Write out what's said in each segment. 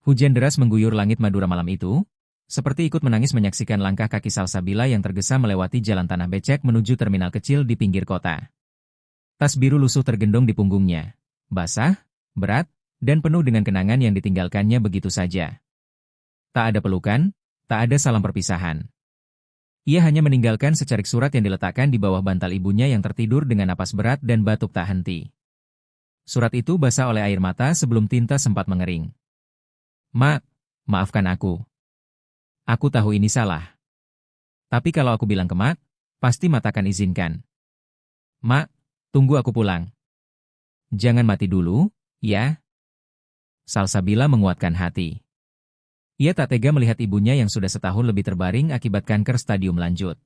Hujan deras mengguyur langit Madura malam itu, seperti ikut menangis menyaksikan langkah kaki Salsabila yang tergesa melewati jalan tanah becek menuju terminal kecil di pinggir kota. Tas biru lusuh tergendong di punggungnya. Basah, berat, dan penuh dengan kenangan yang ditinggalkannya begitu saja. Tak ada pelukan, tak ada salam perpisahan. Ia hanya meninggalkan secarik surat yang diletakkan di bawah bantal ibunya yang tertidur dengan napas berat dan batuk tak henti. Surat itu basah oleh air mata sebelum tinta sempat mengering. "Mak, maafkan aku. Aku tahu ini salah. Tapi kalau aku bilang ke Mak, pasti Mak akan izinkan. Mak, tunggu aku pulang. Jangan mati dulu, ya?" Salsabila menguatkan hati. Ia tak tega melihat ibunya yang sudah setahun lebih terbaring akibat kanker stadium lanjut.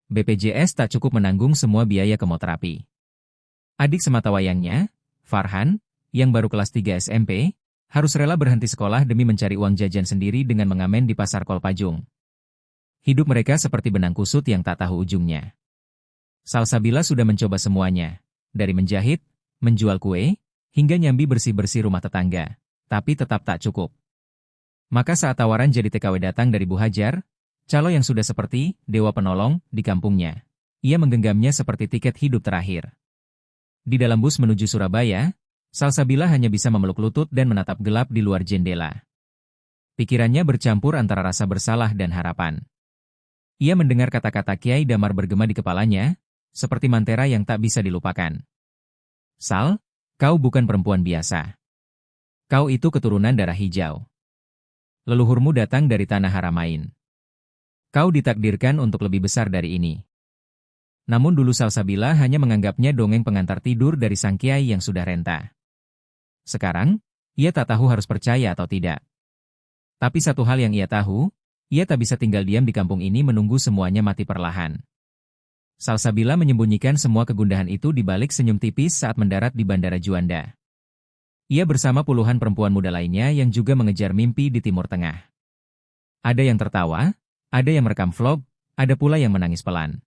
BPJS tak cukup menanggung semua biaya kemoterapi. Adik sematawayangnya, Farhan, yang baru kelas 3 SMP, harus rela berhenti sekolah demi mencari uang jajan sendiri dengan mengamen di pasar Kolpajung. Hidup mereka seperti benang kusut yang tak tahu ujungnya. Salsabila sudah mencoba semuanya, dari menjahit, menjual kue, hingga nyambi bersih-bersih rumah tetangga, tapi tetap tak cukup. Maka saat tawaran jadi TKW datang dari Bu Hajar, calo yang sudah seperti dewa penolong di kampungnya, ia menggenggamnya seperti tiket hidup terakhir. Di dalam bus menuju Surabaya, Salsabila hanya bisa memeluk lutut dan menatap gelap di luar jendela. Pikirannya bercampur antara rasa bersalah dan harapan. Ia mendengar kata-kata Kiai Damar bergema di kepalanya, seperti mantera yang tak bisa dilupakan. "Sal, kau bukan perempuan biasa. Kau itu keturunan darah hijau. Leluhurmu datang dari tanah Haramain. Kau ditakdirkan untuk lebih besar dari ini." Namun dulu Salsabila hanya menganggapnya dongeng pengantar tidur dari sang kiai yang sudah renta. Sekarang, ia tak tahu harus percaya atau tidak. Tapi satu hal yang ia tahu, ia tak bisa tinggal diam di kampung ini menunggu semuanya mati perlahan. Salsabila menyembunyikan semua kegundahan itu di balik senyum tipis saat mendarat di Bandara Juanda. Ia bersama puluhan perempuan muda lainnya yang juga mengejar mimpi di Timur Tengah. Ada yang tertawa, ada yang merekam vlog, ada pula yang menangis pelan.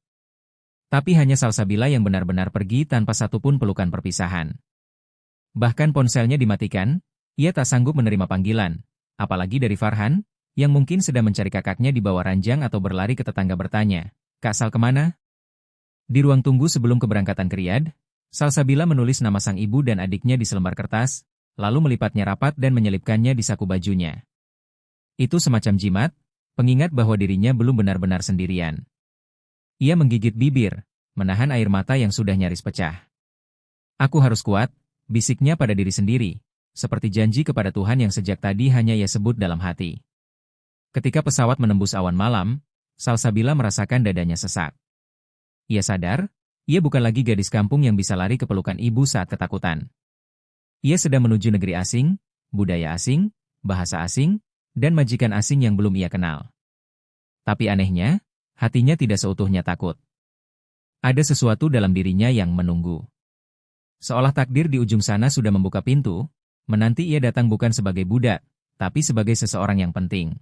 Tapi hanya Salsabila yang benar-benar pergi tanpa satupun pelukan perpisahan. Bahkan ponselnya dimatikan, ia tak sanggup menerima panggilan, apalagi dari Farhan, yang mungkin sedang mencari kakaknya di bawah ranjang atau berlari ke tetangga bertanya, "Kak Sal kemana?" Di ruang tunggu sebelum keberangkatan ke Riyadh, Salsabila menulis nama sang ibu dan adiknya di selembar kertas, lalu melipatnya rapat dan menyelipkannya di saku bajunya. Itu semacam jimat, pengingat bahwa dirinya belum benar-benar sendirian. Ia menggigit bibir, menahan air mata yang sudah nyaris pecah. "Aku harus kuat," bisiknya pada diri sendiri, seperti janji kepada Tuhan yang sejak tadi hanya ia sebut dalam hati. Ketika pesawat menembus awan malam, Salsabila merasakan dadanya sesak. Ia sadar, ia bukan lagi gadis kampung yang bisa lari ke pelukan ibu saat ketakutan. Ia sedang menuju negeri asing, budaya asing, bahasa asing, dan majikan asing yang belum ia kenal. Tapi anehnya, hatinya tidak seutuhnya takut. Ada sesuatu dalam dirinya yang menunggu. Seolah takdir di ujung sana sudah membuka pintu, menanti ia datang bukan sebagai budak, tapi sebagai seseorang yang penting.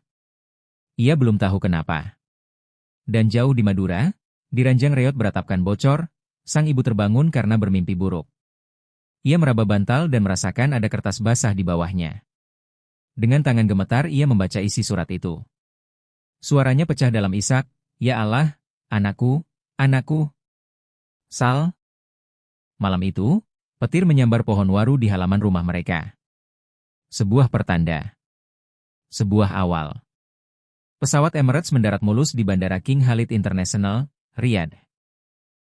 Ia belum tahu kenapa. Dan jauh di Madura, di ranjang reot beratapkan bocor, sang ibu terbangun karena bermimpi buruk. Ia meraba bantal dan merasakan ada kertas basah di bawahnya. Dengan tangan gemetar ia membaca isi surat itu. Suaranya pecah dalam isak, "Ya Allah, anakku, anakku." "Sal." Malam itu, petir menyambar pohon waru di halaman rumah mereka. Sebuah pertanda. Sebuah awal. Pesawat Emirates mendarat mulus di Bandara King Khalid International, Riyadh.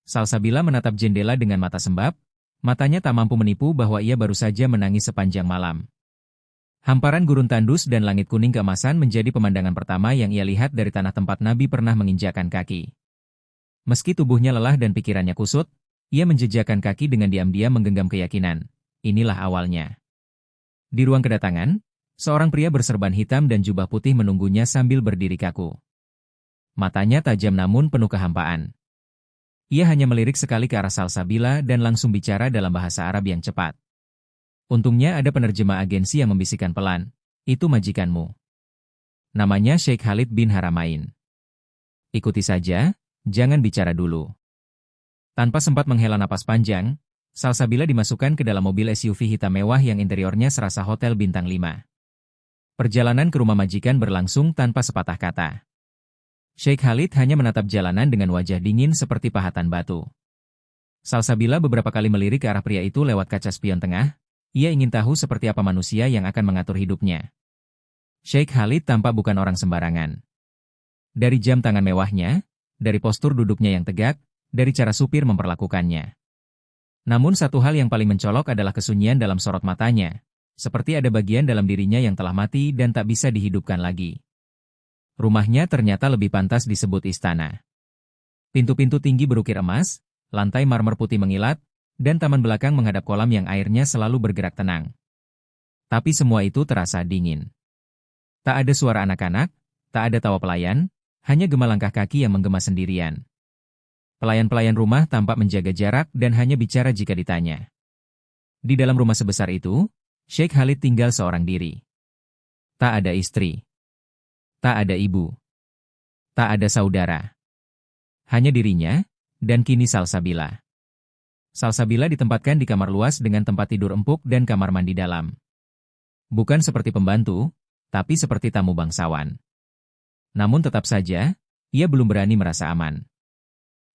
Salsabila menatap jendela dengan mata sembab, matanya tak mampu menipu bahwa ia baru saja menangis sepanjang malam. Hamparan gurun tandus dan langit kuning keemasan menjadi pemandangan pertama yang ia lihat dari tanah tempat Nabi pernah menginjakan kaki. Meski tubuhnya lelah dan pikirannya kusut, ia menjejakkan kaki dengan diam-diam menggenggam keyakinan. Inilah awalnya. Di ruang kedatangan, seorang pria berserban hitam dan jubah putih menunggunya sambil berdiri kaku. Matanya tajam namun penuh kehampaan. Ia hanya melirik sekali ke arah Salsabila dan langsung bicara dalam bahasa Arab yang cepat. Untungnya ada penerjemah agensi yang membisikkan pelan, "Itu majikanmu. Namanya Sheikh Khalid bin Haramain. Ikuti saja, jangan bicara dulu." Tanpa sempat menghela napas panjang, Salsabila dimasukkan ke dalam mobil SUV hitam mewah yang interiornya serasa hotel bintang 5. Perjalanan ke rumah majikan berlangsung tanpa sepatah kata. Sheikh Khalid hanya menatap jalanan dengan wajah dingin seperti pahatan batu. Salsabila beberapa kali melirik ke arah pria itu lewat kaca spion tengah, ia ingin tahu seperti apa manusia yang akan mengatur hidupnya. Sheikh Khalid tampak bukan orang sembarangan. Dari jam tangan mewahnya, dari postur duduknya yang tegak, dari cara supir memperlakukannya. Namun satu hal yang paling mencolok adalah kesunyian dalam sorot matanya, seperti ada bagian dalam dirinya yang telah mati dan tak bisa dihidupkan lagi. Rumahnya ternyata lebih pantas disebut istana. Pintu-pintu tinggi berukir emas, lantai marmer putih mengilat, dan taman belakang menghadap kolam yang airnya selalu bergerak tenang. Tapi semua itu terasa dingin. Tak ada suara anak-anak, tak ada tawa pelayan, hanya gema langkah kaki yang menggema sendirian. Pelayan-pelayan rumah tampak menjaga jarak dan hanya bicara jika ditanya. Di dalam rumah sebesar itu, Sheikh Khalid tinggal seorang diri. Tak ada istri. Tak ada ibu. Tak ada saudara. Hanya dirinya, dan kini Salsabila. Salsabila ditempatkan di kamar luas dengan tempat tidur empuk dan kamar mandi dalam. Bukan seperti pembantu, tapi seperti tamu bangsawan. Namun tetap saja, ia belum berani merasa aman.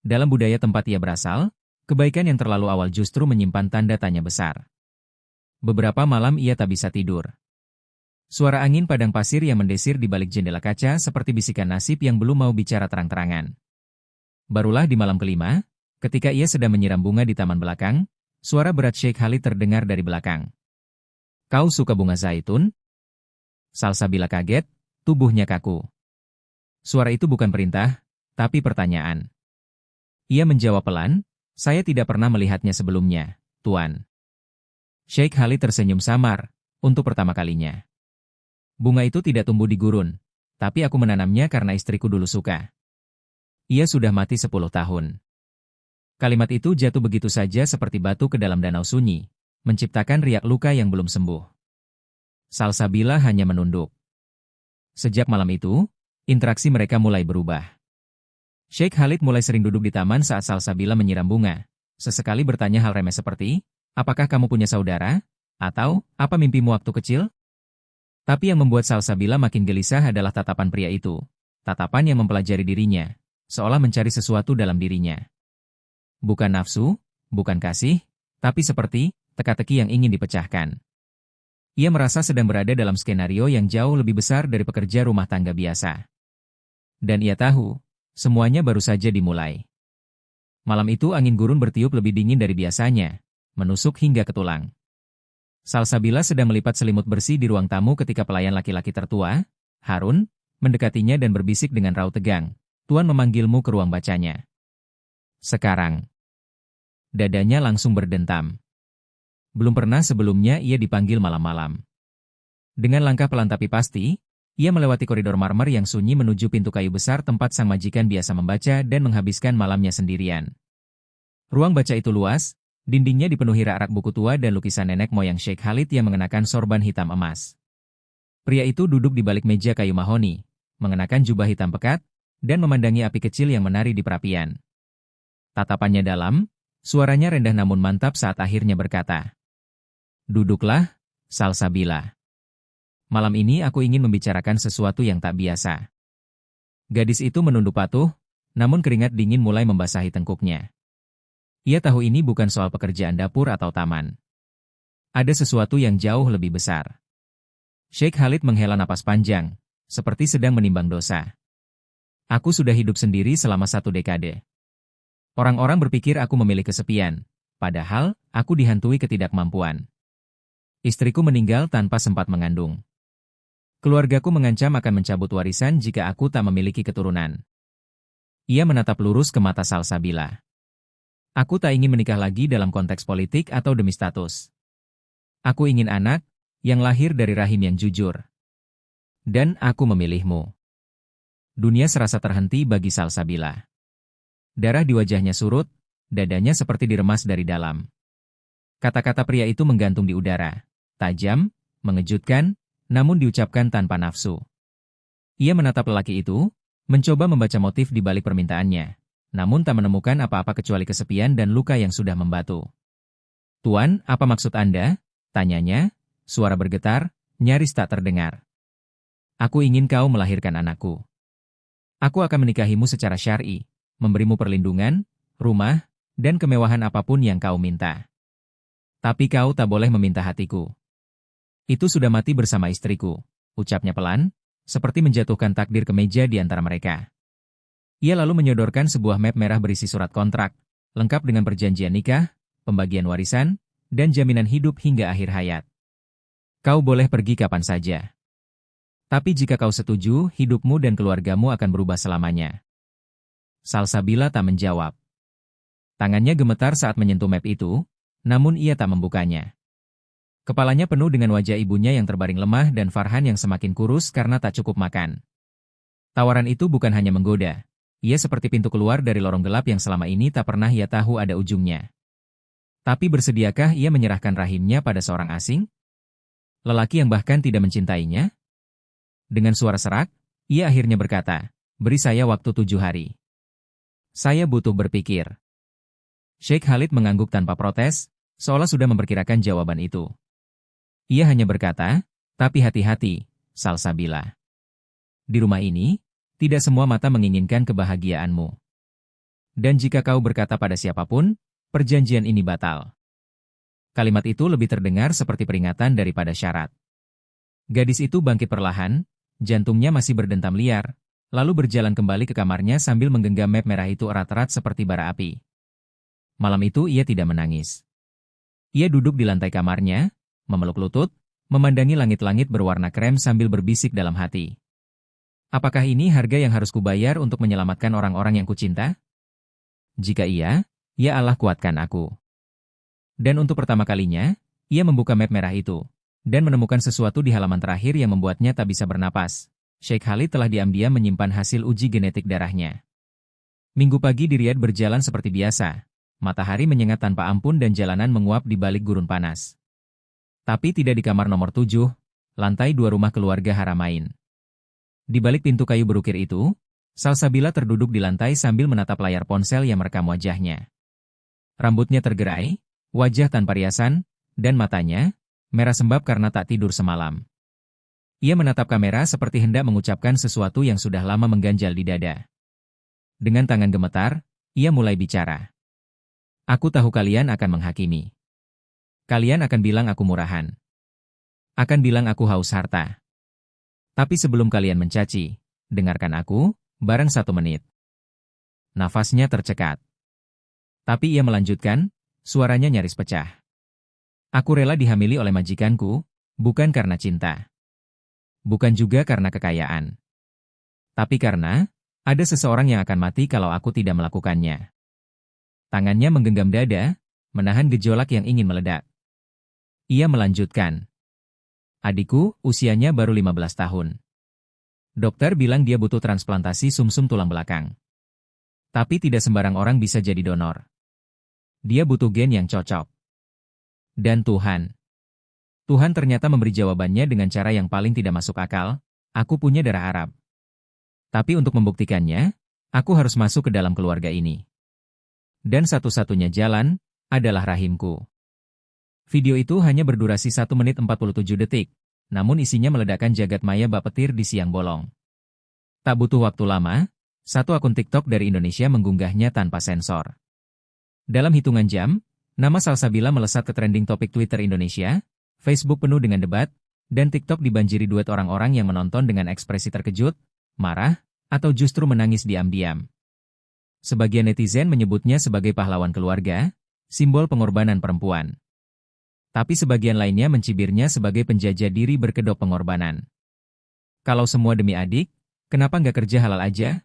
Dalam budaya tempat ia berasal, kebaikan yang terlalu awal justru menyimpan tanda tanya besar. Beberapa malam ia tak bisa tidur. Suara angin padang pasir yang mendesir di balik jendela kaca seperti bisikan nasib yang belum mau bicara terang-terangan. Barulah di malam kelima, ketika ia sedang menyiram bunga di taman belakang, suara berat Sheikh Khalid terdengar dari belakang. "Kau suka bunga zaitun?" Salsabila kaget, tubuhnya kaku. Suara itu bukan perintah, tapi pertanyaan. Ia menjawab pelan, "Saya tidak pernah melihatnya sebelumnya, Tuan." Sheikh Khalid tersenyum samar, untuk pertama kalinya. "Bunga itu tidak tumbuh di gurun, tapi aku menanamnya karena istriku dulu suka. Ia sudah mati 10 tahun. Kalimat itu jatuh begitu saja seperti batu ke dalam danau sunyi, menciptakan riak luka yang belum sembuh. Salsabila hanya menunduk. Sejak malam itu, interaksi mereka mulai berubah. Sheikh Khalid mulai sering duduk di taman saat Salsabila menyiram bunga, sesekali bertanya hal remeh seperti, "Apakah kamu punya saudara?" Atau, "Apa mimpimu waktu kecil?" Tapi yang membuat Salsabila makin gelisah adalah tatapan pria itu. Tatapan yang mempelajari dirinya, seolah mencari sesuatu dalam dirinya. Bukan nafsu, bukan kasih, tapi seperti teka-teki yang ingin dipecahkan. Ia merasa sedang berada dalam skenario yang jauh lebih besar dari pekerja rumah tangga biasa. Dan ia tahu, semuanya baru saja dimulai. Malam itu angin gurun bertiup lebih dingin dari biasanya, menusuk hingga ke tulang. Salsabila sedang melipat selimut bersih di ruang tamu ketika pelayan laki-laki tertua, Harun, mendekatinya dan berbisik dengan raut tegang, "Tuan memanggilmu ke ruang bacanya." Sekarang. Dadanya langsung berdentam. Belum pernah sebelumnya ia dipanggil malam-malam. Dengan langkah pelan tapi pasti, ia melewati koridor marmer yang sunyi menuju pintu kayu besar tempat sang majikan biasa membaca dan menghabiskan malamnya sendirian. Ruang baca itu luas, dindingnya dipenuhi rak-rak buku tua dan lukisan nenek moyang Sheikh Khalid yang mengenakan sorban hitam emas. Pria itu duduk di balik meja kayu mahoni, mengenakan jubah hitam pekat, dan memandangi api kecil yang menari di perapian. Tatapannya dalam, suaranya rendah namun mantap saat akhirnya berkata, "Duduklah, Salsabila. Malam ini aku ingin membicarakan sesuatu yang tak biasa." Gadis itu menunduk patuh, namun keringat dingin mulai membasahi tengkuknya. Ia tahu ini bukan soal pekerjaan dapur atau taman. Ada sesuatu yang jauh lebih besar. Sheikh Khalid menghela napas panjang, seperti sedang menimbang dosa. "Aku sudah hidup sendiri selama 1 dekade. Orang-orang berpikir aku memilih kesepian, padahal aku dihantui ketidakmampuan. Istriku meninggal tanpa sempat mengandung. Keluargaku mengancam akan mencabut warisan jika aku tak memiliki keturunan." Ia menatap lurus ke mata Salsabila. "Aku tak ingin menikah lagi dalam konteks politik atau demi status. Aku ingin anak, yang lahir dari rahim yang jujur. Dan aku memilihmu." Dunia serasa terhenti bagi Salsabila. Darah di wajahnya surut, dadanya seperti diremas dari dalam. Kata-kata pria itu menggantung di udara, tajam, mengejutkan, namun diucapkan tanpa nafsu. Ia menatap lelaki itu, mencoba membaca motif di balik permintaannya, namun tak menemukan apa-apa kecuali kesepian dan luka yang sudah membatu. "Tuan, apa maksud Anda?" tanyanya, suara bergetar, nyaris tak terdengar. Aku ingin kau melahirkan anakku. Aku akan menikahimu secara syar'i, memberimu perlindungan, rumah, dan kemewahan apapun yang kau minta. Tapi kau tak boleh meminta hatiku. Itu sudah mati bersama istriku, ucapnya pelan, seperti menjatuhkan takdir ke meja di antara mereka. Ia lalu menyodorkan sebuah map merah berisi surat kontrak, lengkap dengan perjanjian nikah, pembagian warisan, dan jaminan hidup hingga akhir hayat. Kau boleh pergi kapan saja. Tapi jika kau setuju, hidupmu dan keluargamu akan berubah selamanya. Salsabila tak menjawab. Tangannya gemetar saat menyentuh map itu, namun ia tak membukanya. Kepalanya penuh dengan wajah ibunya yang terbaring lemah dan Farhan yang semakin kurus karena tak cukup makan. Tawaran itu bukan hanya menggoda. Ia seperti pintu keluar dari lorong gelap yang selama ini tak pernah ia tahu ada ujungnya. Tapi bersediakah ia menyerahkan rahimnya pada seorang asing? Lelaki yang bahkan tidak mencintainya? Dengan suara serak, ia akhirnya berkata, "Beri saya waktu 7 hari. Saya butuh berpikir." Sheikh Khalid mengangguk tanpa protes, seolah sudah memperkirakan jawaban itu. Ia hanya berkata, "Tapi hati-hati, Salsabila. Di rumah ini, tidak semua mata menginginkan kebahagiaanmu. Dan jika kau berkata pada siapapun, perjanjian ini batal." Kalimat itu lebih terdengar seperti peringatan daripada syarat. Gadis itu bangkit perlahan, jantungnya masih berdentam liar, lalu berjalan kembali ke kamarnya sambil menggenggam map merah itu erat-erat seperti bara api. Malam itu ia tidak menangis. Ia duduk di lantai kamarnya, memeluk lutut, memandangi langit-langit berwarna krem sambil berbisik dalam hati. Apakah ini harga yang harus kubayar untuk menyelamatkan orang-orang yang kucinta? Jika iya, ya Allah kuatkan aku. Dan untuk pertama kalinya, ia membuka map merah itu, dan menemukan sesuatu di halaman terakhir yang membuatnya tak bisa bernapas. Sheikh Khalid telah diam-diam menyimpan hasil uji genetik darahnya. Minggu pagi di Riyadh berjalan seperti biasa. Matahari menyengat tanpa ampun dan jalanan menguap di balik gurun panas. Tapi tidak di kamar nomor 7, lantai 2 rumah keluarga Haramain. Di balik pintu kayu berukir itu, Salsabila terduduk di lantai sambil menatap layar ponsel yang merekam wajahnya. Rambutnya tergerai, wajah tanpa riasan, dan matanya merah sembab karena tak tidur semalam. Ia menatap kamera seperti hendak mengucapkan sesuatu yang sudah lama mengganjal di dada. Dengan tangan gemetar, ia mulai bicara. "Aku tahu kalian akan menghakimi. Kalian akan bilang aku murahan. Akan bilang aku haus harta. Tapi sebelum kalian mencaci, dengarkan aku, bareng 1 menit." Nafasnya tercekat. Tapi ia melanjutkan, suaranya nyaris pecah. "Aku rela dihamili oleh majikanku, bukan karena cinta. Bukan juga karena kekayaan. Tapi karena, ada seseorang yang akan mati kalau aku tidak melakukannya." Tangannya menggenggam dada, menahan gejolak yang ingin meledak. Ia melanjutkan. "Adikku, usianya baru 15 tahun. Dokter bilang dia butuh transplantasi sumsum tulang belakang. Tapi tidak sembarang orang bisa jadi donor. Dia butuh gen yang cocok. Dan Tuhan ternyata memberi jawabannya dengan cara yang paling tidak masuk akal. Aku punya darah Arab. Tapi untuk membuktikannya, aku harus masuk ke dalam keluarga ini. Dan satu-satunya jalan adalah rahimku." Video itu hanya berdurasi 1 menit 47 detik, namun isinya meledakkan jagat maya bak petir di siang bolong. Tak butuh waktu lama, satu akun TikTok dari Indonesia mengunggahnya tanpa sensor. Dalam hitungan jam, nama Salsabila melesat ke trending topik Twitter Indonesia, Facebook penuh dengan debat, dan TikTok dibanjiri duet orang-orang yang menonton dengan ekspresi terkejut, marah, atau justru menangis diam-diam. Sebagian netizen menyebutnya sebagai pahlawan keluarga, simbol pengorbanan perempuan. Tapi sebagian lainnya mencibirnya sebagai penjajah diri berkedok pengorbanan. "Kalau semua demi adik, kenapa nggak kerja halal aja?"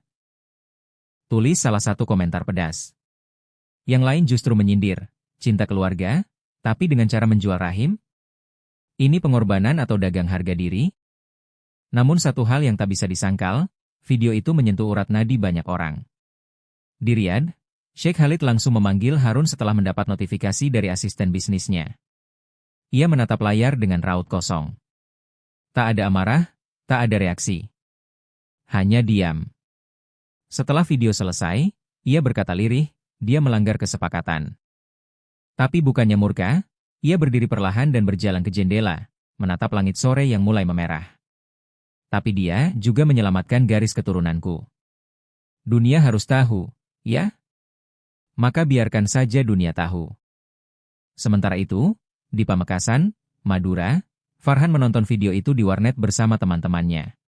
tulis salah satu komentar pedas. Yang lain justru menyindir, "Cinta keluarga, tapi dengan cara menjual rahim? Ini pengorbanan atau dagang harga diri?" Namun satu hal yang tak bisa disangkal, video itu menyentuh urat nadi banyak orang. Di Riyadh, Sheikh Khalid langsung memanggil Harun setelah mendapat notifikasi dari asisten bisnisnya. Ia menatap layar dengan raut kosong. Tak ada amarah, tak ada reaksi. Hanya diam. Setelah video selesai, ia berkata lirih, dia melanggar kesepakatan. Tapi bukannya murka, ia berdiri perlahan dan berjalan ke jendela, menatap langit sore yang mulai memerah. Tapi dia juga menyelamatkan garis keturunanku. Dunia harus tahu, ya? Maka biarkan saja dunia tahu. Sementara itu, di Pamekasan, Madura, Farhan menonton video itu di warnet bersama teman-temannya.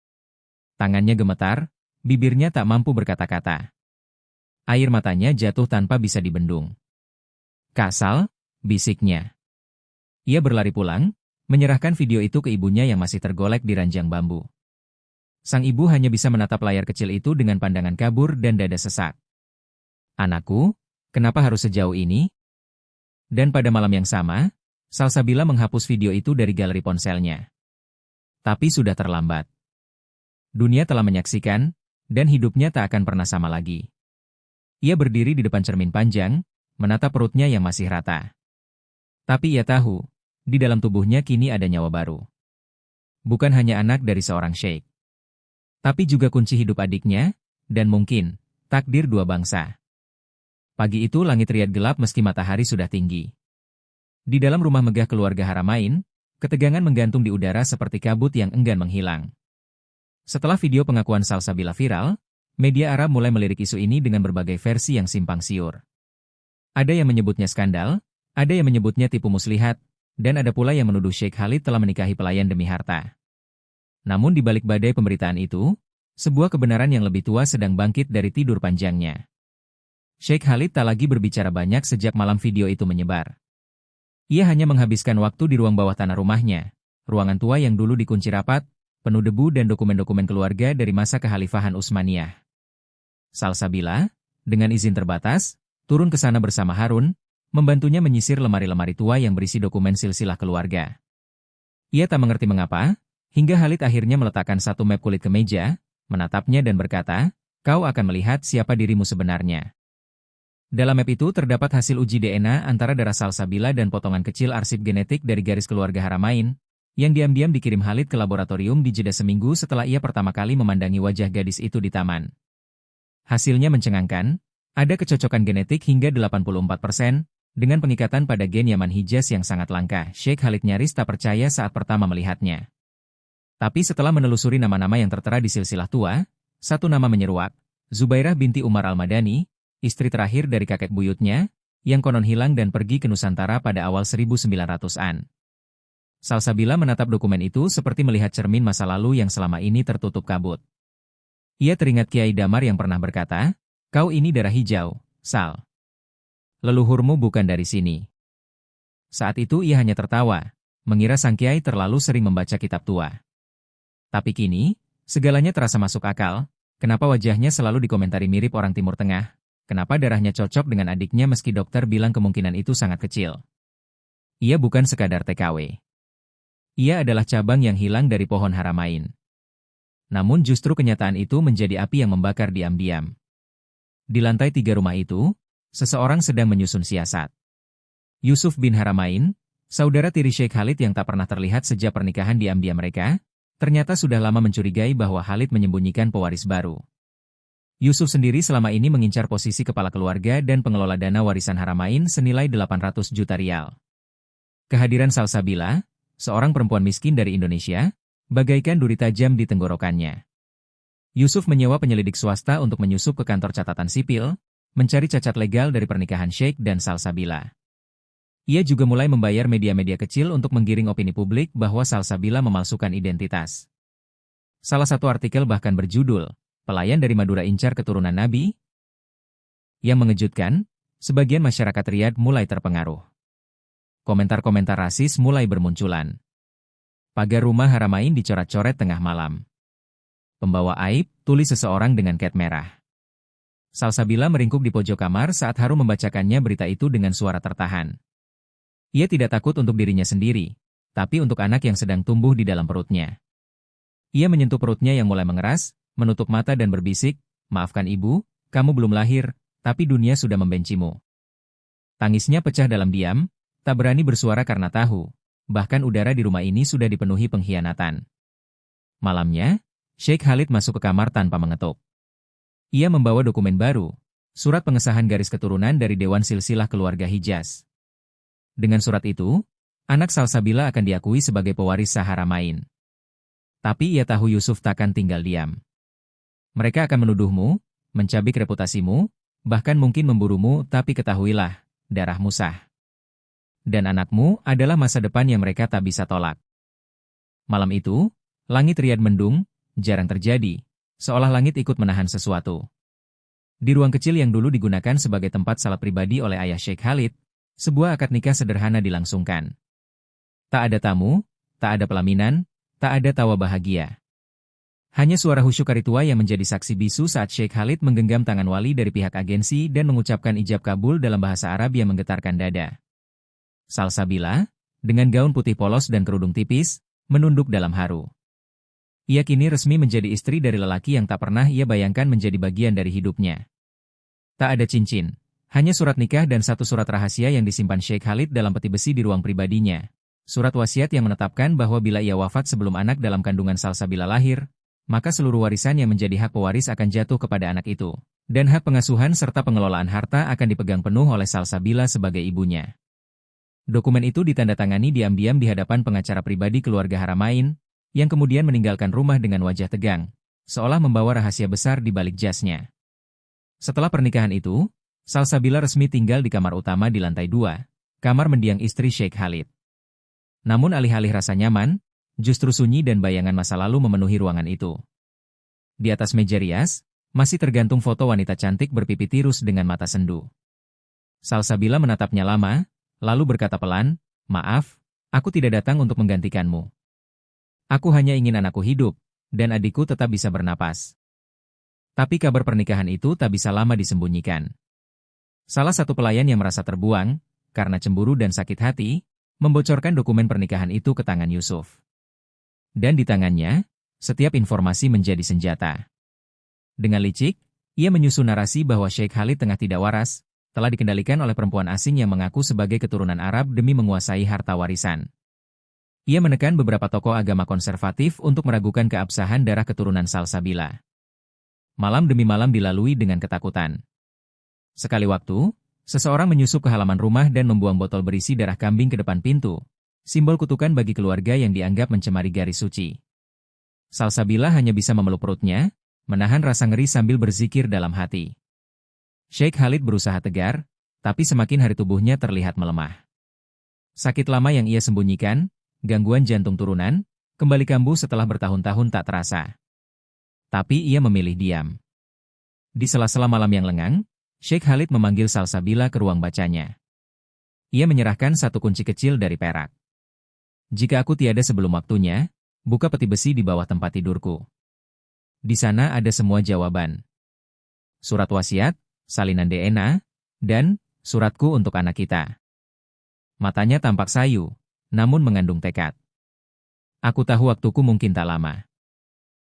Tangannya gemetar, bibirnya tak mampu berkata-kata. Air matanya jatuh tanpa bisa dibendung. "Kak Sal," bisiknya. Ia berlari pulang, menyerahkan video itu ke ibunya yang masih tergolek di ranjang bambu. Sang ibu hanya bisa menatap layar kecil itu dengan pandangan kabur dan dada sesak. "Anakku, kenapa harus sejauh ini?" Dan pada malam yang sama, Salsabila menghapus video itu dari galeri ponselnya. Tapi sudah terlambat. Dunia telah menyaksikan, dan hidupnya tak akan pernah sama lagi. Ia berdiri di depan cermin panjang, menatap perutnya yang masih rata. Tapi ia tahu, di dalam tubuhnya kini ada nyawa baru. Bukan hanya anak dari seorang sheikh, tapi juga kunci hidup adiknya, dan mungkin, takdir dua bangsa. Pagi itu langit riad gelap meski matahari sudah tinggi. Di dalam rumah megah keluarga Haramain, ketegangan menggantung di udara seperti kabut yang enggan menghilang. Setelah video pengakuan Salsabila viral, media Arab mulai melirik isu ini dengan berbagai versi yang simpang siur. Ada yang menyebutnya skandal, ada yang menyebutnya tipu muslihat, dan ada pula yang menuduh Sheikh Khalid telah menikahi pelayan demi harta. Namun di balik badai pemberitaan itu, sebuah kebenaran yang lebih tua sedang bangkit dari tidur panjangnya. Sheikh Khalid tak lagi berbicara banyak sejak malam video itu menyebar. Ia hanya menghabiskan waktu di ruang bawah tanah rumahnya, ruangan tua yang dulu dikunci rapat, penuh debu dan dokumen-dokumen keluarga dari masa kekhalifahan Utsmaniyah. Salsabila, dengan izin terbatas, turun ke sana bersama Harun, membantunya menyisir lemari-lemari tua yang berisi dokumen silsilah keluarga. Ia tak mengerti mengapa, hingga Khalid akhirnya meletakkan satu map kulit ke meja, menatapnya dan berkata, "Kau akan melihat siapa dirimu sebenarnya." Dalam map itu terdapat hasil uji DNA antara darah Salsabila dan potongan kecil arsip genetik dari garis keluarga Haramain, yang diam-diam dikirim Khalid ke laboratorium di jeda seminggu setelah ia pertama kali memandangi wajah gadis itu di taman. Hasilnya mencengangkan, ada kecocokan genetik hingga 84%, dengan pengikatan pada gen Yaman Hijaz yang sangat langka. Sheikh Khalid nyaris tak percaya saat pertama melihatnya. Tapi setelah menelusuri nama-nama yang tertera di silsilah tua, satu nama menyeruak, Zubairah binti Umar Al-Madani, istri terakhir dari kakek buyutnya, yang konon hilang dan pergi ke Nusantara pada awal 1900-an. Salsabila menatap dokumen itu seperti melihat cermin masa lalu yang selama ini tertutup kabut. Ia teringat Kiai Damar yang pernah berkata, "Kau ini darah hijau, Sal. Leluhurmu bukan dari sini." Saat itu ia hanya tertawa, mengira sang Kiai terlalu sering membaca kitab tua. Tapi kini, segalanya terasa masuk akal, kenapa wajahnya selalu dikomentari mirip orang Timur Tengah, kenapa darahnya cocok dengan adiknya meski dokter bilang kemungkinan itu sangat kecil. Ia bukan sekadar TKW. Ia adalah cabang yang hilang dari pohon Haramain. Namun justru kenyataan itu menjadi api yang membakar diam-diam. Di lantai 3 rumah itu, seseorang sedang menyusun siasat. Yusuf bin Haramain, saudara tiri Sheikh Khalid yang tak pernah terlihat sejak pernikahan diam-diam mereka, ternyata sudah lama mencurigai bahwa Khalid menyembunyikan pewaris baru. Yusuf sendiri selama ini mengincar posisi kepala keluarga dan pengelola dana warisan Haramain senilai 800 juta rial. Kehadiran Salsabila, seorang perempuan miskin dari Indonesia, bagaikan duri tajam di tenggorokannya. Yusuf menyewa penyelidik swasta untuk menyusup ke kantor catatan sipil, mencari cacat legal dari pernikahan Sheikh dan Salsabila. Ia juga mulai membayar media-media kecil untuk menggiring opini publik bahwa Salsabila memalsukan identitas. Salah satu artikel bahkan berjudul, "Pelayan dari Madura incar keturunan Nabi?" Yang mengejutkan, sebagian masyarakat Riyadh mulai terpengaruh. Komentar-komentar rasis mulai bermunculan. Pagar rumah Haramain dicoret-coret tengah malam. "Pembawa aib," tulis seseorang dengan cat merah. Salsabila meringkuk di pojok kamar saat Harun membacakannya berita itu dengan suara tertahan. Ia tidak takut untuk dirinya sendiri, tapi untuk anak yang sedang tumbuh di dalam perutnya. Ia menyentuh perutnya yang mulai mengeras, menutup mata dan berbisik, "Maafkan ibu, kamu belum lahir, tapi dunia sudah membencimu." Tangisnya pecah dalam diam, tak berani bersuara karena tahu, bahkan udara di rumah ini sudah dipenuhi pengkhianatan. Malamnya, Sheikh Khalid masuk ke kamar tanpa mengetuk. Ia membawa dokumen baru, surat pengesahan garis keturunan dari Dewan Silsilah Keluarga Hijaz. Dengan surat itu, anak Salsabila akan diakui sebagai pewaris sah Haramain. Tapi ia tahu Yusuf takkan tinggal diam. Mereka akan menuduhmu, mencabik reputasimu, bahkan mungkin memburumu, tapi ketahuilah, darahmu sah. Dan anakmu adalah masa depan yang mereka tak bisa tolak. Malam itu, langit riad mendung, jarang terjadi, seolah langit ikut menahan sesuatu. Di ruang kecil yang dulu digunakan sebagai tempat salat pribadi oleh ayah Sheikh Khalid, sebuah akad nikah sederhana dilangsungkan. Tak ada tamu, tak ada pelaminan, tak ada tawa bahagia. Hanya suara khusyuk karitua yang menjadi saksi bisu saat Sheikh Khalid menggenggam tangan wali dari pihak agensi dan mengucapkan ijab kabul dalam bahasa Arab yang menggetarkan dada. Salsabila, dengan gaun putih polos dan kerudung tipis, menunduk dalam haru. Ia kini resmi menjadi istri dari lelaki yang tak pernah ia bayangkan menjadi bagian dari hidupnya. Tak ada cincin, hanya surat nikah dan satu surat rahasia yang disimpan Sheikh Khalid dalam peti besi di ruang pribadinya. Surat wasiat yang menetapkan bahwa bila ia wafat sebelum anak dalam kandungan Salsabila lahir, maka seluruh warisan yang menjadi hak pewaris akan jatuh kepada anak itu. Dan hak pengasuhan serta pengelolaan harta akan dipegang penuh oleh Salsabila sebagai ibunya. Dokumen itu ditandatangani diam-diam di hadapan pengacara pribadi keluarga Haramain, yang kemudian meninggalkan rumah dengan wajah tegang, seolah membawa rahasia besar di balik jasnya. Setelah pernikahan itu, Salsabila resmi tinggal di kamar utama di lantai 2, kamar mendiang istri Sheikh Khalid. Namun alih-alih rasa nyaman, justru sunyi dan bayangan masa lalu memenuhi ruangan itu. Di atas meja rias, masih tergantung foto wanita cantik berpipi tirus dengan mata sendu. Salsabila menatapnya lama, lalu berkata pelan, "Maaf, aku tidak datang untuk menggantikanmu. Aku hanya ingin anakku hidup, dan adikku tetap bisa bernapas." Tapi kabar pernikahan itu tak bisa lama disembunyikan. Salah satu pelayan yang merasa terbuang, karena cemburu dan sakit hati, membocorkan dokumen pernikahan itu ke tangan Yusuf. Dan di tangannya, setiap informasi menjadi senjata. Dengan licik, ia menyusun narasi bahwa Sheikh Khalid tengah tidak waras, telah dikendalikan oleh perempuan asing yang mengaku sebagai keturunan Arab demi menguasai harta warisan. Ia menekan beberapa tokoh agama konservatif untuk meragukan keabsahan darah keturunan Salsabila. Malam demi malam dilalui dengan ketakutan. Sekali waktu, seseorang menyusup ke halaman rumah dan membuang botol berisi darah kambing ke depan pintu, simbol kutukan bagi keluarga yang dianggap mencemari garis suci. Salsabila hanya bisa memeluk perutnya, menahan rasa ngeri sambil berzikir dalam hati. Sheikh Khalid berusaha tegar, tapi semakin hari tubuhnya terlihat melemah. Sakit lama yang ia sembunyikan, gangguan jantung turunan, kembali kambuh setelah bertahun-tahun tak terasa. Tapi ia memilih diam. Di sela-sela malam yang lengang, Sheikh Khalid memanggil Salsabila ke ruang bacanya. Ia menyerahkan satu kunci kecil dari perak. "Jika aku tiada sebelum waktunya, buka peti besi di bawah tempat tidurku. Di sana ada semua jawaban. Surat wasiat, salinan DNA, dan suratku untuk anak kita." Matanya tampak sayu, namun mengandung tekad. "Aku tahu waktuku mungkin tak lama.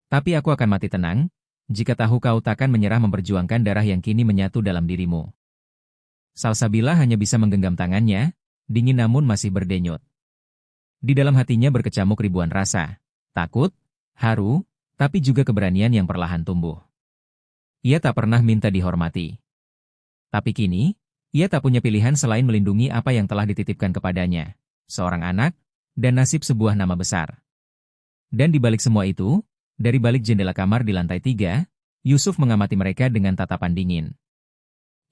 Tapi aku akan mati tenang, jika tahu kau takkan menyerah memperjuangkan darah yang kini menyatu dalam dirimu." Salsabila hanya bisa menggenggam tangannya, dingin namun masih berdenyut. Di dalam hatinya berkecamuk ribuan rasa, takut, haru, tapi juga keberanian yang perlahan tumbuh. Ia tak pernah minta dihormati. Tapi kini, ia tak punya pilihan selain melindungi apa yang telah dititipkan kepadanya, seorang anak, dan nasib sebuah nama besar. Dan di balik semua itu, dari balik jendela kamar di lantai 3, Yusuf mengamati mereka dengan tatapan dingin.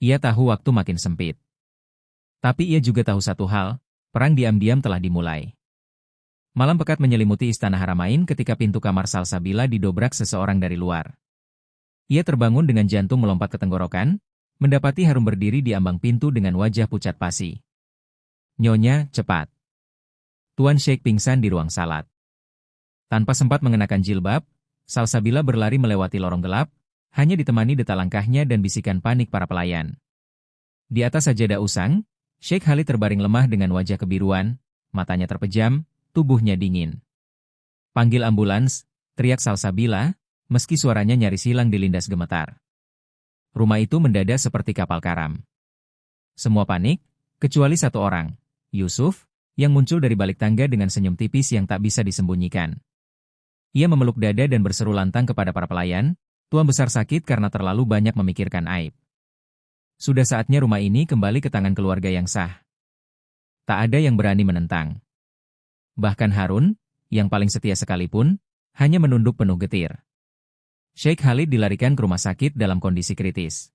Ia tahu waktu makin sempit. Tapi ia juga tahu satu hal, perang diam-diam telah dimulai. Malam pekat menyelimuti istana Haramain ketika pintu kamar Salsabila didobrak seseorang dari luar. Ia terbangun dengan jantung melompat ke tenggorokan, mendapati Harum berdiri di ambang pintu dengan wajah pucat pasi. "Nyonya, cepat. Tuan Sheikh pingsan di ruang salat." Tanpa sempat mengenakan jilbab, Salsabila berlari melewati lorong gelap, hanya ditemani detak langkahnya dan bisikan panik para pelayan. Di atas sajadah usang, Sheikh Khalid terbaring lemah dengan wajah kebiruan, matanya terpejam, tubuhnya dingin. "Panggil ambulans," teriak Salsabila, meski suaranya nyaris hilang dilindas gemetar. Rumah itu mendadak seperti kapal karam. Semua panik, kecuali satu orang, Yusuf, yang muncul dari balik tangga dengan senyum tipis yang tak bisa disembunyikan. Ia memeluk dada dan berseru lantang kepada para pelayan, "Tuan besar sakit karena terlalu banyak memikirkan aib. Sudah saatnya rumah ini kembali ke tangan keluarga yang sah." Tak ada yang berani menentang. Bahkan Harun, yang paling setia sekalipun, hanya menunduk penuh getir. Sheikh Khalid dilarikan ke rumah sakit dalam kondisi kritis.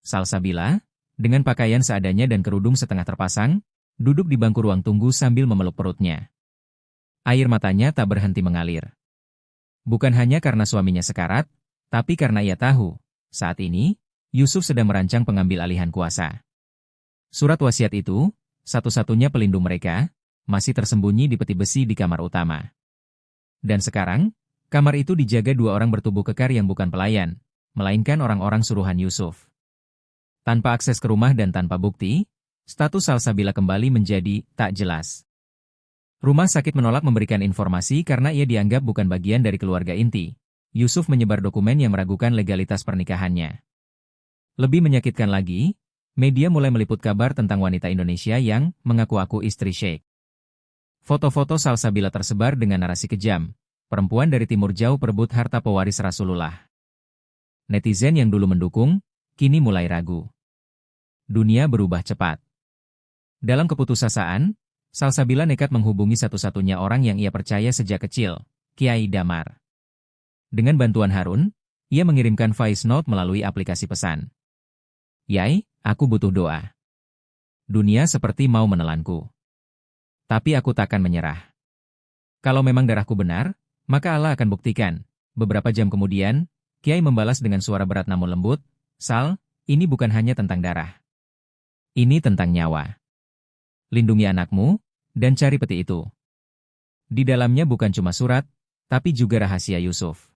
Salsabila, dengan pakaian seadanya dan kerudung setengah terpasang, duduk di bangku ruang tunggu sambil memeluk perutnya. Air matanya tak berhenti mengalir. Bukan hanya karena suaminya sekarat, tapi karena ia tahu, saat ini, Yusuf sedang merancang pengambil alihan kuasa. Surat wasiat itu, satu-satunya pelindung mereka, masih tersembunyi di peti besi di kamar utama. Dan sekarang, kamar itu dijaga dua orang bertubuh kekar yang bukan pelayan, melainkan orang-orang suruhan Yusuf. Tanpa akses ke rumah dan tanpa bukti, status Salsabila kembali menjadi tak jelas. Rumah sakit menolak memberikan informasi karena ia dianggap bukan bagian dari keluarga inti. Yusuf menyebar dokumen yang meragukan legalitas pernikahannya. Lebih menyakitkan lagi, media mulai meliput kabar tentang wanita Indonesia yang mengaku-aku istri Sheikh. Foto-foto Salsabila tersebar dengan narasi kejam. Perempuan dari Timur Jauh perebut harta pewaris Rasulullah. Netizen yang dulu mendukung, kini mulai ragu. Dunia berubah cepat. Dalam keputusasaan, Salsabila nekat menghubungi satu-satunya orang yang ia percaya sejak kecil, Kiai Damar. Dengan bantuan Harun, ia mengirimkan voice note melalui aplikasi pesan. "Yai, aku butuh doa. Dunia seperti mau menelanku. Tapi aku takkan menyerah. Kalau memang darahku benar, maka Allah akan buktikan." Beberapa jam kemudian, Kiai membalas dengan suara berat namun lembut, "Sal, ini bukan hanya tentang darah. Ini tentang nyawa. Lindungi anakmu, dan cari peti itu." Di dalamnya bukan cuma surat, tapi juga rahasia Yusuf.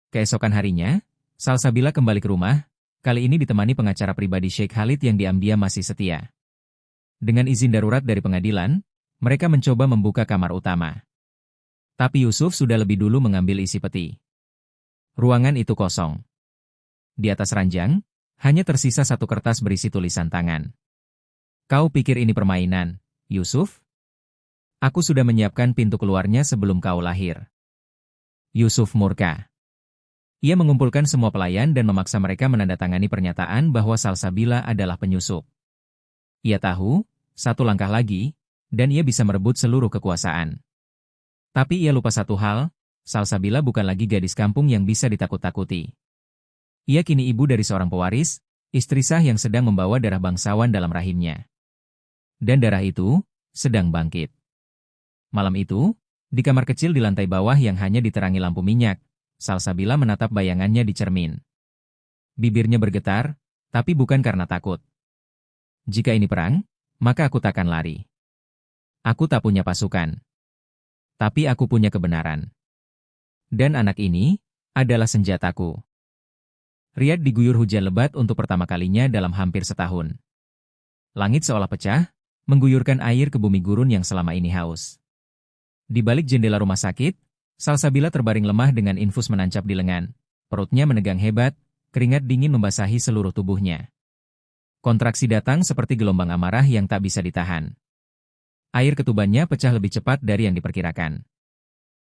Keesokan harinya, Salsabila kembali ke rumah, kali ini ditemani pengacara pribadi Sheikh Khalid yang diam-diam masih setia. Dengan izin darurat dari pengadilan, mereka mencoba membuka kamar utama. Tapi Yusuf sudah lebih dulu mengambil isi peti. Ruangan itu kosong. Di atas ranjang, hanya tersisa satu kertas berisi tulisan tangan. "Kau pikir ini permainan, Yusuf? Aku sudah menyiapkan pintu keluarnya sebelum kau lahir." Yusuf murka. Ia mengumpulkan semua pelayan dan memaksa mereka menandatangani pernyataan bahwa Salsabila adalah penyusup. Ia tahu, satu langkah lagi, dan ia bisa merebut seluruh kekuasaan. Tapi ia lupa satu hal, Salsabila bukan lagi gadis kampung yang bisa ditakut-takuti. Ia kini ibu dari seorang pewaris, istri sah yang sedang membawa darah bangsawan dalam rahimnya. Dan darah itu sedang bangkit. Malam itu, di kamar kecil di lantai bawah yang hanya diterangi lampu minyak, Salsabila menatap bayangannya di cermin. Bibirnya bergetar, tapi bukan karena takut. "Jika ini perang, maka aku takkan lari. Aku tak punya pasukan. Tapi aku punya kebenaran. Dan anak ini adalah senjataku." Riyadh diguyur hujan lebat untuk pertama kalinya dalam hampir setahun. Langit seolah pecah, mengguyurkan air ke bumi gurun yang selama ini haus. Di balik jendela rumah sakit, Salsabila terbaring lemah dengan infus menancap di lengan. Perutnya menegang hebat, keringat dingin membasahi seluruh tubuhnya. Kontraksi datang seperti gelombang amarah yang tak bisa ditahan. Air ketubannya pecah lebih cepat dari yang diperkirakan.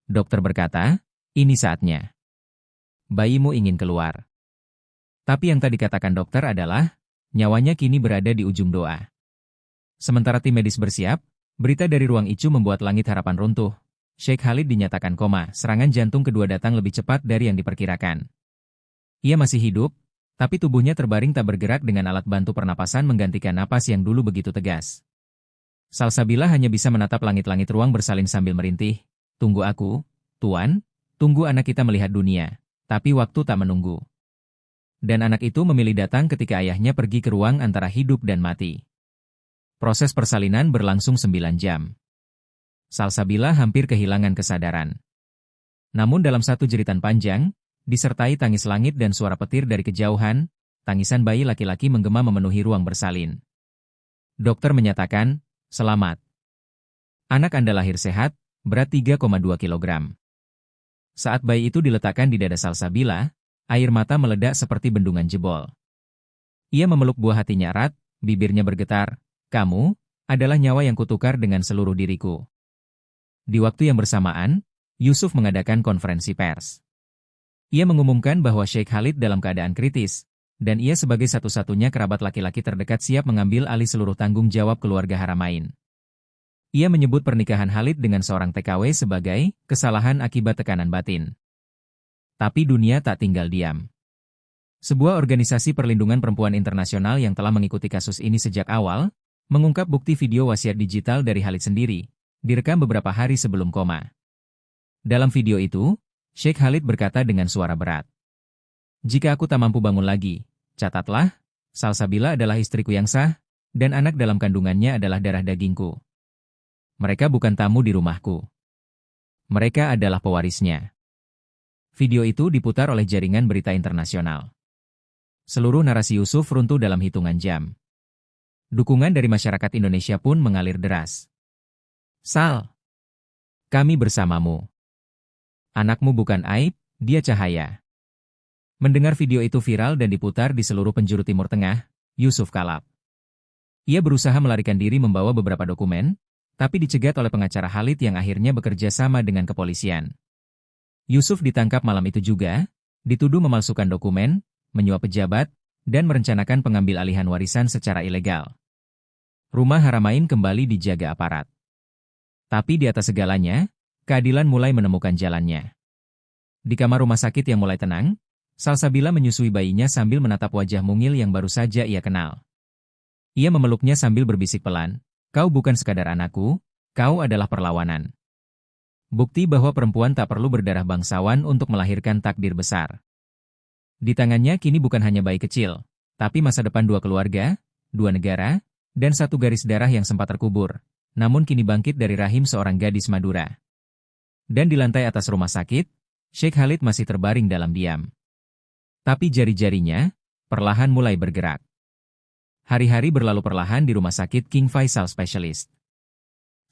Dokter berkata, "Ini saatnya. Bayimu ingin keluar." Tapi yang tadi katakan dokter adalah, nyawanya kini berada di ujung doa. Sementara tim medis bersiap, berita dari ruang ICU membuat langit harapan runtuh. Sheikh Khalid dinyatakan koma, serangan jantung kedua datang lebih cepat dari yang diperkirakan. Ia masih hidup, tapi tubuhnya terbaring tak bergerak dengan alat bantu pernapasan menggantikan napas yang dulu begitu tegas. Salsabila hanya bisa menatap langit-langit ruang bersalin sambil merintih. "Tunggu aku, Tuan, tunggu anak kita melihat dunia." Tapi waktu tak menunggu. Dan anak itu memilih datang ketika ayahnya pergi ke ruang antara hidup dan mati. Proses persalinan berlangsung 9 jam. Salsabila hampir kehilangan kesadaran. Namun dalam satu jeritan panjang, disertai tangis langit dan suara petir dari kejauhan, tangisan bayi laki-laki menggema memenuhi ruang bersalin. Dokter menyatakan, "Selamat. Anak Anda lahir sehat, berat 3,2 kilogram." Saat bayi itu diletakkan di dada Salsabila, air mata meledak seperti bendungan jebol. Ia memeluk buah hatinya erat, bibirnya bergetar, "Kamu adalah nyawa yang kutukar dengan seluruh diriku." Di waktu yang bersamaan, Yusuf mengadakan konferensi pers. Ia mengumumkan bahwa Sheikh Khalid dalam keadaan kritis, dan ia sebagai satu-satunya kerabat laki-laki terdekat siap mengambil alih seluruh tanggung jawab keluarga Haramain. Ia menyebut pernikahan Khalid dengan seorang TKW sebagai kesalahan akibat tekanan batin. Tapi dunia tak tinggal diam. Sebuah organisasi perlindungan perempuan internasional yang telah mengikuti kasus ini sejak awal, mengungkap bukti video wasiat digital dari Khalid sendiri, direkam beberapa hari sebelum koma. Dalam video itu, Sheikh Khalid berkata dengan suara berat, "Jika aku tak mampu bangun lagi, catatlah, Salsabila adalah istriku yang sah, dan anak dalam kandungannya adalah darah dagingku. Mereka bukan tamu di rumahku. Mereka adalah pewarisnya." Video itu diputar oleh jaringan berita internasional. Seluruh narasi Yusuf runtuh dalam hitungan jam. Dukungan dari masyarakat Indonesia pun mengalir deras. "Sal, kami bersamamu. Anakmu bukan aib, dia cahaya." Mendengar video itu viral dan diputar di seluruh penjuru Timur Tengah, Yusuf kalap. Ia berusaha melarikan diri membawa beberapa dokumen, tapi dicegat oleh pengacara Khalid yang akhirnya bekerja sama dengan kepolisian. Yusuf ditangkap malam itu juga, dituduh memalsukan dokumen, menyuap pejabat, dan merencanakan pengambil alihan warisan secara ilegal. Rumah Haramain kembali dijaga aparat. Tapi di atas segalanya, keadilan mulai menemukan jalannya. Di kamar rumah sakit yang mulai tenang, Salsabila menyusui bayinya sambil menatap wajah mungil yang baru saja ia kenal. Ia memeluknya sambil berbisik pelan, "Kau bukan sekadar anakku, kau adalah perlawanan." Bukti bahwa perempuan tak perlu berdarah bangsawan untuk melahirkan takdir besar. Di tangannya kini bukan hanya bayi kecil, tapi masa depan dua keluarga, dua negara, dan satu garis darah yang sempat terkubur, namun kini bangkit dari rahim seorang gadis Madura. Dan di lantai atas rumah sakit, Sheikh Khalid masih terbaring dalam diam. Tapi jari-jarinya perlahan mulai bergerak. Hari-hari berlalu perlahan di rumah sakit King Faisal Specialist.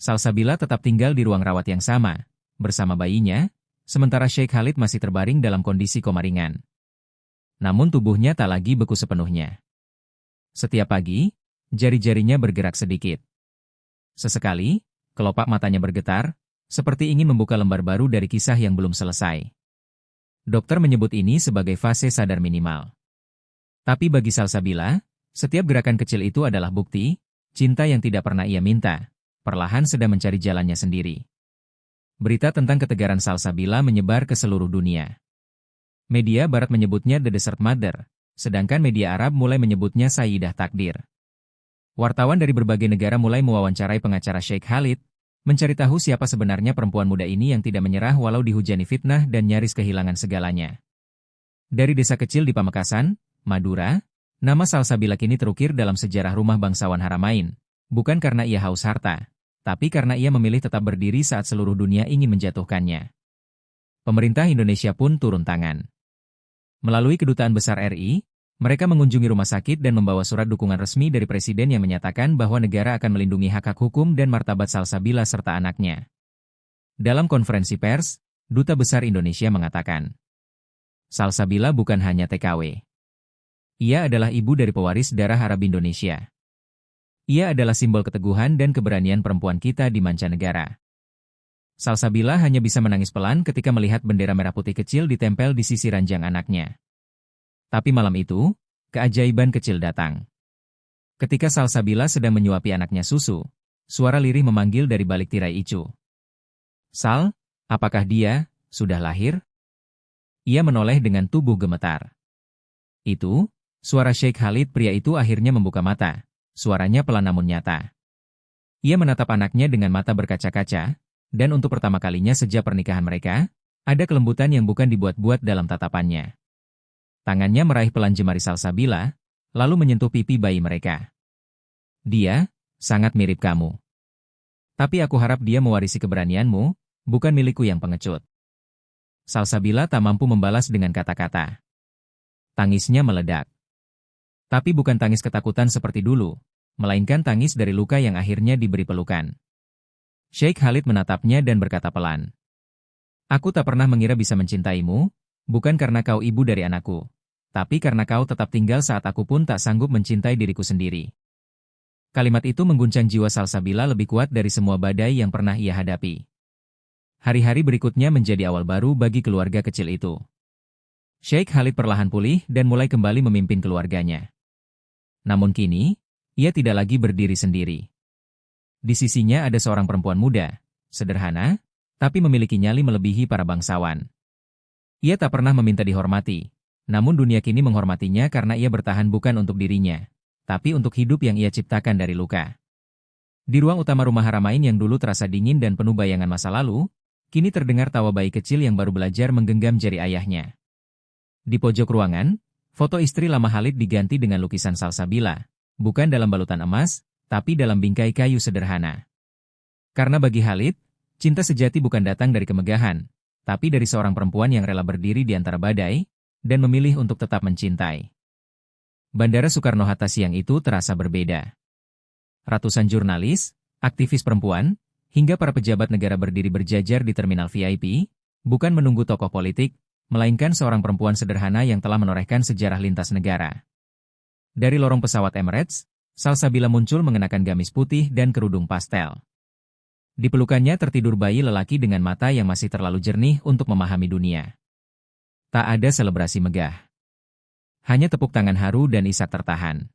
Salsabila tetap tinggal di ruang rawat yang sama, bersama bayinya, sementara Sheikh Khalid masih terbaring dalam kondisi koma ringan. Namun tubuhnya tak lagi beku sepenuhnya. Setiap pagi, jari-jarinya bergerak sedikit. Sesekali, kelopak matanya bergetar, seperti ingin membuka lembar baru dari kisah yang belum selesai. Dokter menyebut ini sebagai fase sadar minimal. Tapi bagi Salsabila, setiap gerakan kecil itu adalah bukti, cinta yang tidak pernah ia minta, perlahan sedang mencari jalannya sendiri. Berita tentang ketegaran Salsabila menyebar ke seluruh dunia. Media Barat menyebutnya The Desert Mother, sedangkan media Arab mulai menyebutnya Sayyidah Takdir. Wartawan dari berbagai negara mulai mewawancarai pengacara Sheikh Khalid, mencari tahu siapa sebenarnya perempuan muda ini yang tidak menyerah walau dihujani fitnah dan nyaris kehilangan segalanya. Dari desa kecil di Pamekasan, Madura, nama Salsabila kini terukir dalam sejarah rumah bangsawan Haramain, bukan karena ia haus harta, tapi karena ia memilih tetap berdiri saat seluruh dunia ingin menjatuhkannya. Pemerintah Indonesia pun turun tangan. Melalui Kedutaan Besar RI, mereka mengunjungi rumah sakit dan membawa surat dukungan resmi dari Presiden yang menyatakan bahwa negara akan melindungi hak-hak hukum dan martabat Salsabila serta anaknya. Dalam konferensi pers, Duta Besar Indonesia mengatakan, "Salsabila bukan hanya TKW. Ia adalah ibu dari pewaris darah Arab Indonesia. Ia adalah simbol keteguhan dan keberanian perempuan kita di mancanegara." Salsabila hanya bisa menangis pelan ketika melihat bendera merah putih kecil ditempel di sisi ranjang anaknya. Tapi malam itu, keajaiban kecil datang. Ketika Salsabila sedang menyuapi anaknya susu, suara lirih memanggil dari balik tirai icu. "Sal, apakah dia sudah lahir?" Ia menoleh dengan tubuh gemetar. Itu, suara Sheikh Khalid. Pria itu akhirnya membuka mata. Suaranya pelan namun nyata. Ia menatap anaknya dengan mata berkaca-kaca, dan untuk pertama kalinya sejak pernikahan mereka, ada kelembutan yang bukan dibuat-buat dalam tatapannya. Tangannya meraih pelan jemari Salsabila, lalu menyentuh pipi bayi mereka. "Dia sangat mirip kamu. Tapi aku harap dia mewarisi keberanianmu, bukan milikku yang pengecut." Salsabila tak mampu membalas dengan kata-kata. Tangisnya meledak. Tapi bukan tangis ketakutan seperti dulu, melainkan tangis dari luka yang akhirnya diberi pelukan. Sheikh Khalid menatapnya dan berkata pelan, "Aku tak pernah mengira bisa mencintaimu, bukan karena kau ibu dari anakku, tapi karena kau tetap tinggal saat aku pun tak sanggup mencintai diriku sendiri." Kalimat itu mengguncang jiwa Salsabila lebih kuat dari semua badai yang pernah ia hadapi. Hari-hari berikutnya menjadi awal baru bagi keluarga kecil itu. Sheikh Khalid perlahan pulih dan mulai kembali memimpin keluarganya. Namun kini, ia tidak lagi berdiri sendiri. Di sisinya ada seorang perempuan muda, sederhana, tapi memiliki nyali melebihi para bangsawan. Ia tak pernah meminta dihormati, namun dunia kini menghormatinya karena ia bertahan bukan untuk dirinya, tapi untuk hidup yang ia ciptakan dari luka. Di ruang utama rumah Haramain yang dulu terasa dingin dan penuh bayangan masa lalu, kini terdengar tawa bayi kecil yang baru belajar menggenggam jari ayahnya. Di pojok ruangan, foto istri lama Khalid diganti dengan lukisan Salsabila, bukan dalam balutan emas, tapi dalam bingkai kayu sederhana. Karena bagi Khalid, cinta sejati bukan datang dari kemegahan, tapi dari seorang perempuan yang rela berdiri di antara badai, dan memilih untuk tetap mencintai. Bandara Soekarno-Hatta siang itu terasa berbeda. Ratusan jurnalis, aktivis perempuan, hingga para pejabat negara berdiri berjajar di terminal VIP, bukan menunggu tokoh politik, melainkan seorang perempuan sederhana yang telah menorehkan sejarah lintas negara. Dari lorong pesawat Emirates, Salsabila muncul mengenakan gamis putih dan kerudung pastel. Di pelukannya tertidur bayi lelaki dengan mata yang masih terlalu jernih untuk memahami dunia. Tak ada selebrasi megah. Hanya tepuk tangan haru dan isak tertahan.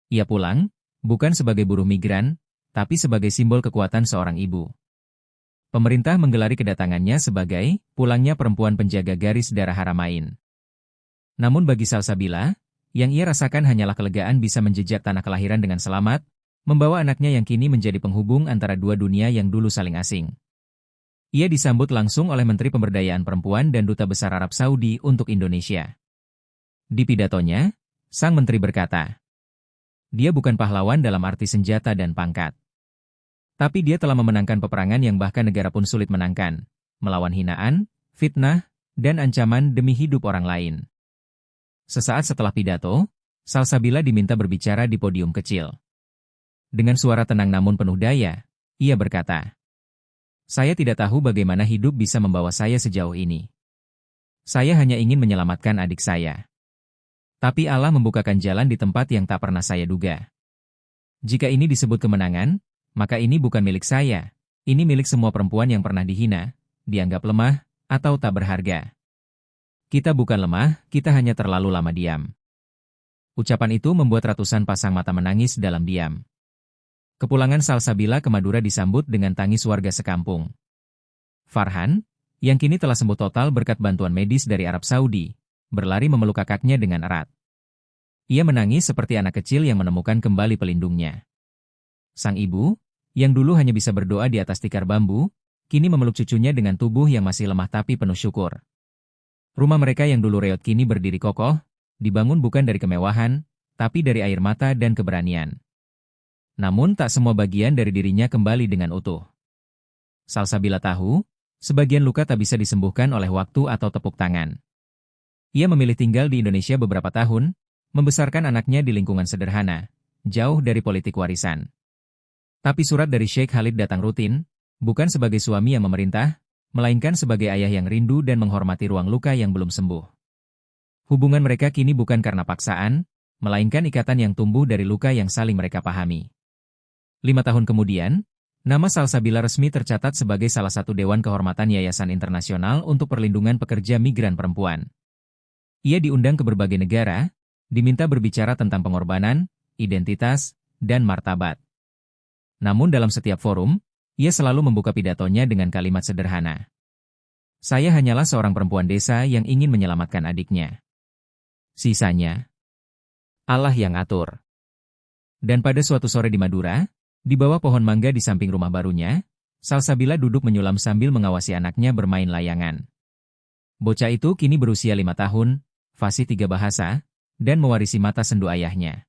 Ia pulang, bukan sebagai buruh migran, tapi sebagai simbol kekuatan seorang ibu. Pemerintah menggelari kedatangannya sebagai pulangnya perempuan penjaga garis darah Haramain. Namun bagi Salsabila, yang ia rasakan hanyalah kelegaan bisa menjejak tanah kelahiran dengan selamat, membawa anaknya yang kini menjadi penghubung antara dua dunia yang dulu saling asing. Ia disambut langsung oleh Menteri Pemberdayaan Perempuan dan Duta Besar Arab Saudi untuk Indonesia. Di pidatonya, sang menteri berkata, dia bukan pahlawan dalam arti senjata dan pangkat. Tapi dia telah memenangkan peperangan yang bahkan negara pun sulit menangkan, melawan hinaan, fitnah, dan ancaman demi hidup orang lain. Sesaat setelah pidato, Salsabila diminta berbicara di podium kecil. Dengan suara tenang namun penuh daya, ia berkata, saya tidak tahu bagaimana hidup bisa membawa saya sejauh ini. Saya hanya ingin menyelamatkan adik saya. Tapi Allah membukakan jalan di tempat yang tak pernah saya duga. Jika ini disebut kemenangan, maka ini bukan milik saya. Ini milik semua perempuan yang pernah dihina, dianggap lemah, atau tak berharga. Kita bukan lemah, kita hanya terlalu lama diam. Ucapan itu membuat ratusan pasang mata menangis dalam diam. Kepulangan Salsabila ke Madura disambut dengan tangis warga sekampung. Farhan, yang kini telah sembuh total berkat bantuan medis dari Arab Saudi, berlari memeluk kakaknya dengan erat. Ia menangis seperti anak kecil yang menemukan kembali pelindungnya. Sang ibu, yang dulu hanya bisa berdoa di atas tikar bambu, kini memeluk cucunya dengan tubuh yang masih lemah tapi penuh syukur. Rumah mereka yang dulu reot kini berdiri kokoh, dibangun bukan dari kemewahan, tapi dari air mata dan keberanian. Namun tak semua bagian dari dirinya kembali dengan utuh. Salsabila tahu, sebagian luka tak bisa disembuhkan oleh waktu atau tepuk tangan. Ia memilih tinggal di Indonesia beberapa tahun, membesarkan anaknya di lingkungan sederhana, jauh dari politik warisan. Tapi surat dari Sheikh Khalid datang rutin, bukan sebagai suami yang memerintah, melainkan sebagai ayah yang rindu dan menghormati ruang luka yang belum sembuh. Hubungan mereka kini bukan karena paksaan, melainkan ikatan yang tumbuh dari luka yang saling mereka pahami. 5 tahun kemudian, nama Salsabila resmi tercatat sebagai salah satu Dewan Kehormatan Yayasan Internasional untuk Perlindungan Pekerja Migran Perempuan. Ia diundang ke berbagai negara, diminta berbicara tentang pengorbanan, identitas, dan martabat. Namun dalam setiap forum, ia selalu membuka pidatonya dengan kalimat sederhana. Saya hanyalah seorang perempuan desa yang ingin menyelamatkan adiknya. Sisanya, Allah yang atur. Dan pada suatu sore di Madura, di bawah pohon mangga di samping rumah barunya, Salsabila duduk menyulam sambil mengawasi anaknya bermain layangan. Bocah itu kini berusia 5 tahun, fasih 3 bahasa, dan mewarisi mata sendu ayahnya.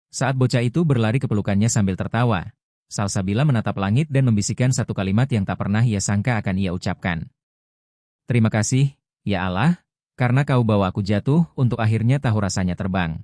Saat bocah itu berlari ke pelukannya sambil tertawa, Salsabila menatap langit dan membisikkan satu kalimat yang tak pernah ia sangka akan ia ucapkan. Terima kasih, ya Allah, karena kau bawa aku jatuh untuk akhirnya tahu rasanya terbang.